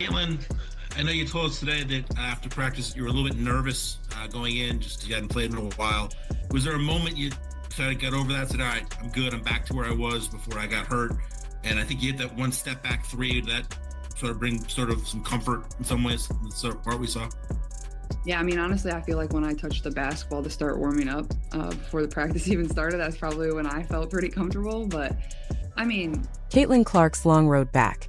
Caitlin, I know you told us today that after practice you were a little bit nervous going in, just you hadn't played in a while. Was there a moment you kind of got over that, said, all right, I'm good, I'm back to where I was before I got hurt? And I think you hit that one step back three that sort of bring sort of some comfort in some ways, the sort of part we saw. Yeah, I mean, honestly, I feel like when I touched the basketball to start warming up before the practice even started, that's probably when I felt pretty comfortable. But I mean, Caitlin Clark's long road back.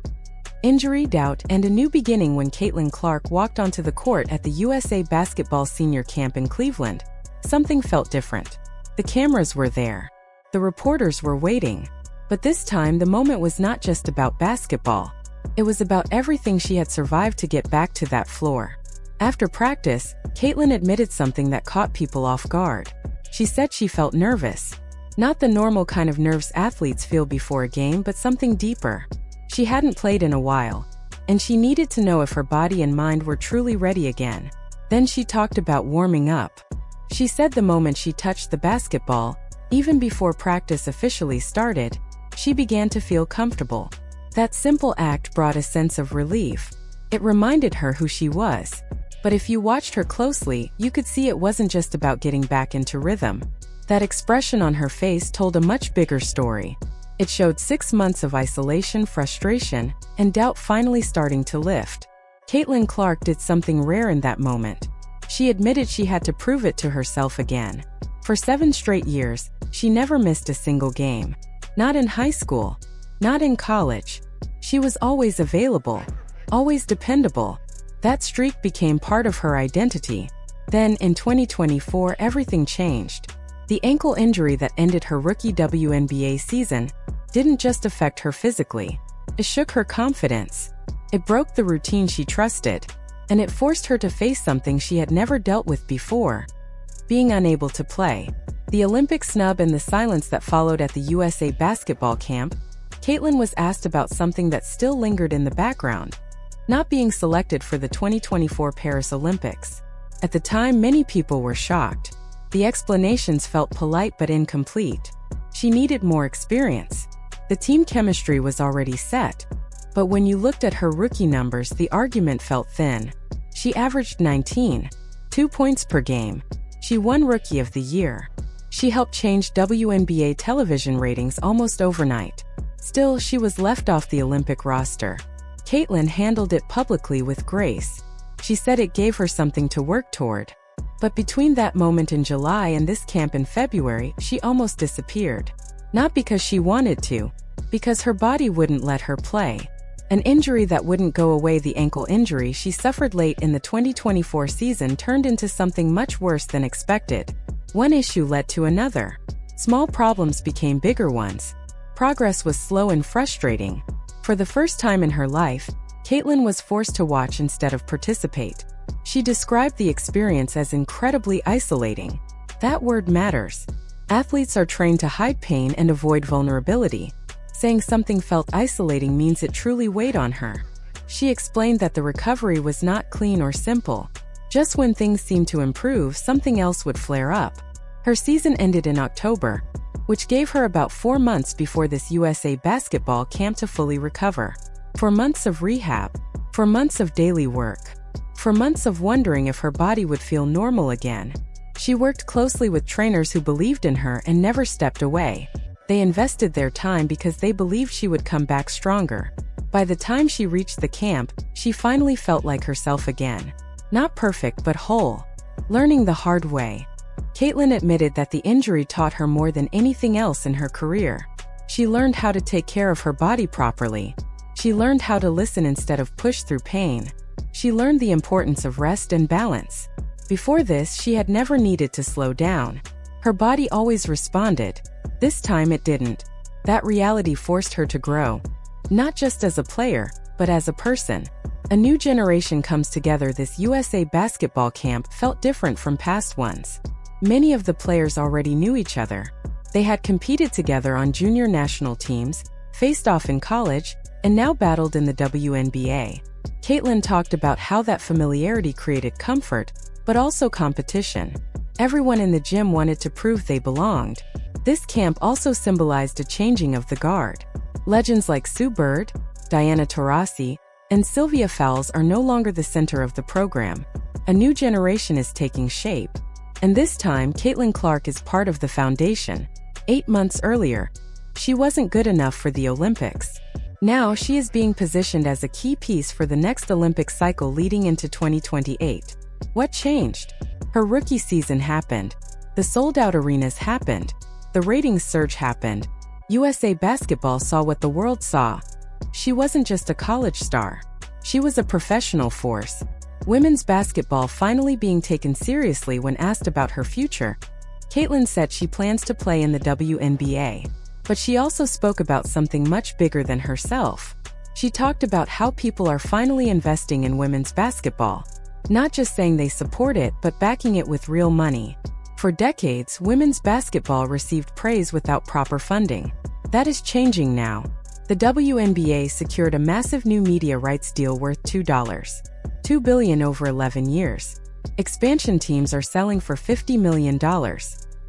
Injury, doubt, and a new beginning when Caitlin Clark walked onto the court at the USA Basketball Senior Camp in Cleveland. Something felt different. The cameras were there. The reporters were waiting. But this time, the moment was not just about basketball. It was about everything she had survived to get back to that floor. After practice, Caitlin admitted something that caught people off guard. She said she felt nervous. Not the normal kind of nerves athletes feel before a game, but something deeper. She hadn't played in a while, and she needed to know if her body and mind were truly ready again. Then she talked about warming up. She said the moment she touched the basketball, even before practice officially started, she began to feel comfortable. That simple act brought a sense of relief. It reminded her who she was. But if you watched her closely, you could see it wasn't just about getting back into rhythm. That expression on her face told a much bigger story. It showed 6 months of isolation, frustration, and doubt finally starting to lift. Caitlin Clark did something rare in that moment. She admitted she had to prove it to herself again. For 7 straight years, she never missed a single game. Not in high school. Not in college. She was always available. Always dependable. That streak became part of her identity. Then, in 2024, everything changed. The ankle injury that ended her rookie WNBA season didn't just affect her physically. It shook her confidence. It broke the routine she trusted. And it forced her to face something she had never dealt with before: being unable to play. The Olympic snub and the silence that followed at the USA basketball camp, Caitlin was asked about something that still lingered in the background: not being selected for the 2024 Paris Olympics. At the time, many people were shocked. The explanations felt polite but incomplete. She needed more experience. The team chemistry was already set. But when you looked at her rookie numbers, the argument felt thin. She averaged 19.2 points per game. She won Rookie of the Year. She helped change WNBA television ratings almost overnight. Still, she was left off the Olympic roster. Caitlin handled it publicly with grace. She said it gave her something to work toward. But between that moment in July and this camp in February, she almost disappeared. Not because she wanted to, because her body wouldn't let her play. An injury that wouldn't go away, the ankle injury she suffered late in the 2024 season, turned into something much worse than expected. One issue led to another. Small problems became bigger ones. Progress was slow and frustrating. For the first time in her life, Caitlin was forced to watch instead of participate. She described the experience as incredibly isolating. That word matters. Athletes are trained to hide pain and avoid vulnerability. Saying something felt isolating means it truly weighed on her. She explained that the recovery was not clean or simple. Just when things seemed to improve, something else would flare up. Her season ended in October, which gave her about 4 months before this USA basketball camp to fully recover. For months of rehab. For months of daily work. For months of wondering if her body would feel normal again. She worked closely with trainers who believed in her and never stepped away. They invested their time because they believed she would come back stronger. By the time she reached the camp, she finally felt like herself again. Not perfect but whole. Learning the hard way. Caitlin admitted that the injury taught her more than anything else in her career. She learned how to take care of her body properly. She learned how to listen instead of push through pain. She learned the importance of rest and balance. Before this, she had never needed to slow down. Her body always responded. This time it didn't. That reality forced her to grow. Not just as a player, but as a person. A new generation comes together. This USA basketball camp felt different from past ones. Many of the players already knew each other. They had competed together on junior national teams, faced off in college, and now battled in the WNBA. Caitlin talked about how that familiarity created comfort, but also competition. Everyone in the gym wanted to prove they belonged. This camp also symbolized a changing of the guard. Legends like Sue Bird, Diana Taurasi, And Sylvia Fowles are no longer the center of the program. A new generation is taking shape. And this time, Caitlin Clark is part of the foundation. 8 months earlier, she wasn't good enough for the Olympics. Now she is being positioned as a key piece for the next Olympic cycle leading into 2028. What changed? Her rookie season happened. The sold-out arenas happened. The ratings surge happened. USA Basketball saw what the world saw. She wasn't just a college star. She was a professional force. Women's basketball finally being taken seriously. When asked about her future, Caitlin said she plans to play in the WNBA. But she also spoke about something much bigger than herself. She talked about how people are finally investing in women's basketball. Not just saying they support it, but backing it with real money. For decades, women's basketball received praise without proper funding. That is changing now. The WNBA secured a massive new media rights deal worth $2 billion over 11 years. Expansion teams are selling for $50 million.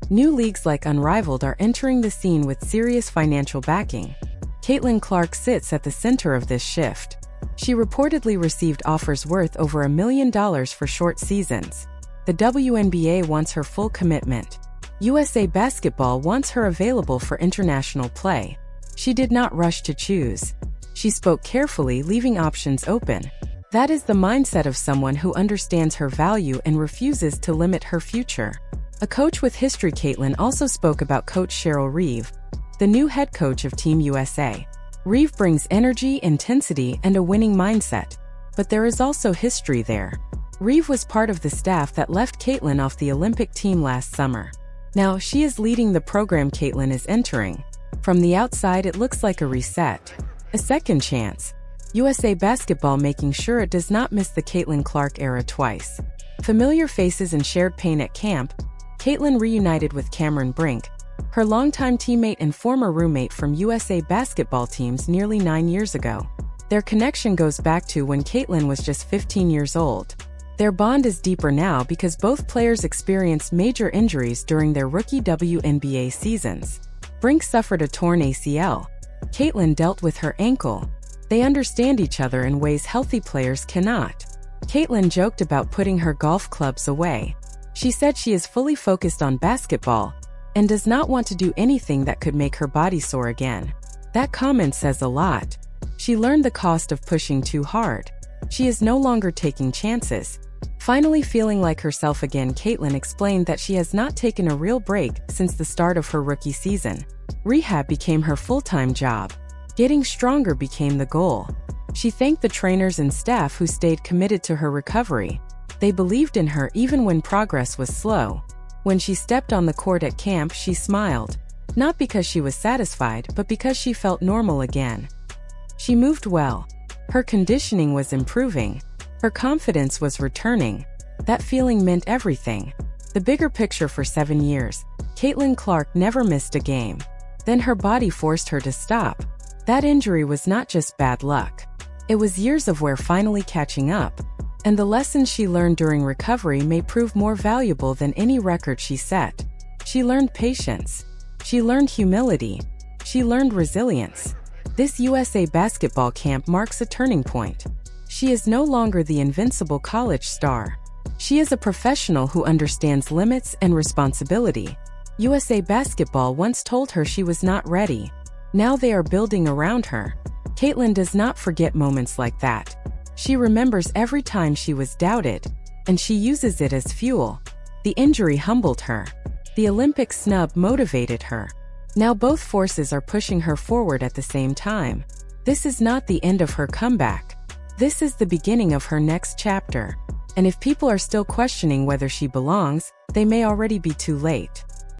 New leagues like Unrivaled are entering the scene with serious financial backing. Caitlin Clark sits at the center of this shift. She reportedly received offers worth over $1 million for short seasons. The WNBA wants her full commitment. USA Basketball wants her available for international play. She did not rush to choose. She spoke carefully, leaving options open. That is the mindset of someone who understands her value and refuses to limit her future. A coach with history. Caitlin also spoke about Coach Cheryl Reeve, the new head coach of Team USA. Reeve brings energy, intensity, and a winning mindset. But there is also history there. Reeve was part of the staff that left Caitlin off the Olympic team last summer. Now she is leading the program Caitlin is entering. From the outside, it looks like a reset. A second chance. USA Basketball making sure it does not miss the Caitlin Clark era twice. Familiar faces and shared pain at camp. Caitlin reunited with Cameron Brink, her longtime teammate and former roommate from USA Basketball teams nearly 9 years ago. Their connection goes back to when Caitlin was just 15 years old. Their bond is deeper now because both players experienced major injuries during their rookie WNBA seasons. Brink suffered a torn ACL. Caitlin dealt with her ankle. They understand each other in ways healthy players cannot. Caitlin joked about putting her golf clubs away. She said she is fully focused on basketball and does not want to do anything that could make her body sore again. That comment says a lot. She learned the cost of pushing too hard. She is no longer taking chances. Finally feeling like herself again, Caitlin explained that she has not taken a real break since the start of her rookie season. Rehab became her full-time job. Getting stronger became the goal. She thanked the trainers and staff who stayed committed to her recovery. They believed in her even when progress was slow. When she stepped on the court at camp, she smiled. Not because she was satisfied, but because she felt normal again. She moved well. Her conditioning was improving. Her confidence was returning. That feeling meant everything. The bigger picture. For 7 years, Caitlin Clark never missed a game. Then her body forced her to stop. That injury was not just bad luck. It was years of wear finally catching up. And the lessons she learned during recovery may prove more valuable than any record she set. She learned patience. She learned humility. She learned resilience. This USA Basketball camp marks a turning point. She is no longer the invincible college star. She is a professional who understands limits and responsibility. USA Basketball once told her she was not ready. Now they are building around her. Caitlin does not forget moments like that. She remembers every time she was doubted, and she uses it as fuel. The injury humbled her. The Olympic snub motivated her. Now both forces are pushing her forward at the same time. This is not the end of her comeback. This is the beginning of her next chapter. And if people are still questioning whether she belongs, they may already be too late.